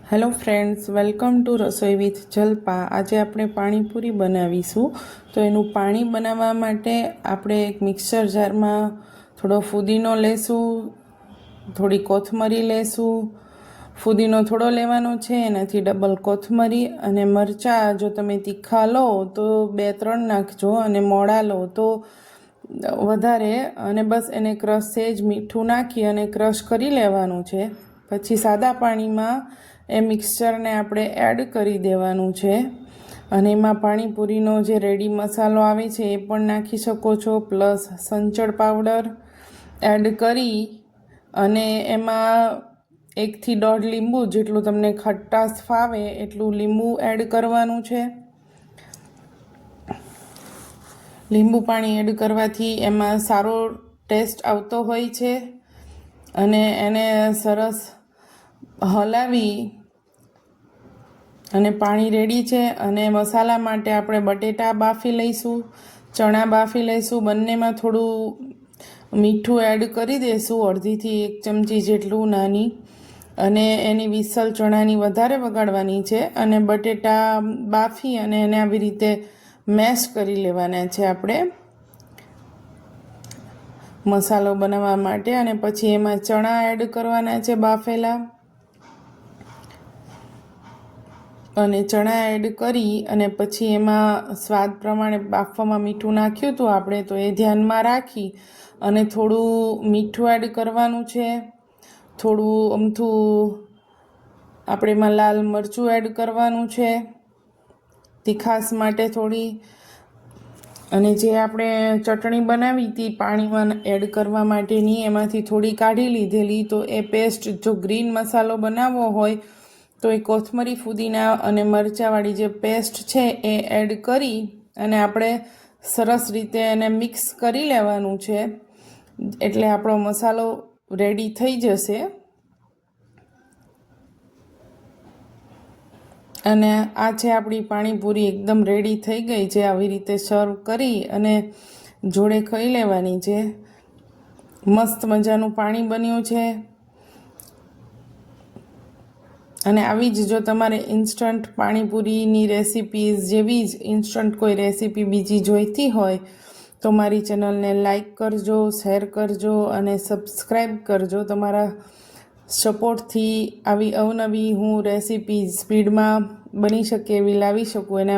Hello friends, welcome to રસોઈ with Jalpa. આજે આપણે પાણીપુરી બનાવીશું। તો એનું પાણી બનાવવા માટે આપણે એક મિક્સર જારમાં થોડો ફુદીનો લેશું, થોડી કોથમરી લેશું। ફુદીનો થોડો લેવાનો છે, એનાથી ડબલ કોથમરી, અને મરચાં જો તમે તીખા લો તો 2-3 નાખજો, અને મોળા લો તો વધારે। અને બસ એને ક્રશ સેજ મીઠું નાખી અને ક્રશ કરી લેવાનું છે। પછી સાદા પાણીમાં એ મિક્સચરને આપણે એડ કરી દેવાનું છે, અને એમાં પાણીપુરીનો જે રેડી મસાલો આવે છે એ પણ નાખી શકો છો, પ્લસ સંચળ પાવડર એડ કરી અને એમાં 1 થી 1.5 લીંબુ જેટલું તમને ખટાશ ફાવે એટલું લીંબુ એડ કરવાનું છે। લીંબુ પાણી એડ કરવાથી એમાં સારો ટેસ્ટ આવતો હોય છે, અને એને સરસ હલાવી અને પાણી રેડી છે। અને મસાલા માટે આપણે બટેટા બાફી લઈશું, ચણા બાફી લઈશું, બંનેમાં થોડું મીઠું એડ કરી દઈશું, 1/2 થી 1 ચમચી જેટલું નાની, અને એની વિસલ ચણાની વધારે વગાડવાની છે। અને બટેટા બાફી અને એને આવી રીતે મેશ કરી લેવાના છે આપણે મસાલો બનાવવા માટે। અને પછી એમાં ચણા એડ કરવાના છે બાફેલા, અને ચણા એડ કરી અને પછી એમાં સ્વાદ પ્રમાણે બાફવામાં મીઠું નાખ્યું હતું આપણે, તો એ ધ્યાનમાં રાખી અને થોડું મીઠું એડ કરવાનું છે, થોડું અમથું આપણે એમાં લાલ મરચું એડ કરવાનું છે તીખાશ માટે થોડી, અને જે આપણે ચટણી બનાવી હતી પાણીમાં એડ કરવા માટેની એમાંથી થોડી કાઢી લીધેલી, તો એ પેસ્ટ જો ગ્રીન મસાલો બનાવવો હોય તો એ કોથમરી, ફુદીના અને મરચાંવાળી જે પેસ્ટ છે એ એડ કરી અને આપણે સરસ રીતે એને મિક્સ કરી લેવાનું છે, એટલે આપણો મસાલો રેડી થઈ જશે। અને આ છે આપણી પાણીપુરી એકદમ રેડી થઈ ગઈ છે। આવી રીતે સર્વ કરી અને જોડે ખાઈ લેવાની છે। મસ્ત મજાનું પાણી બન્યું છે। અને આવી જ જો તમારે ઇન્સ્ટન્ટ પાણીપુરીની રેસિપીઝ જેવી જ ઇન્સ્ટન્ટ કોઈ રેસિપી બીજી જોઈતી હોય તો મારી ચેનલને લાઈક કરજો, શેર કરજો અને સબસ્ક્રાઈબ કરજો। તમારા સપોર્ટથી આવી અવનવી હું રેસિપીઝ સ્પીડમાં બની શકે એવી લાવી શકું, એના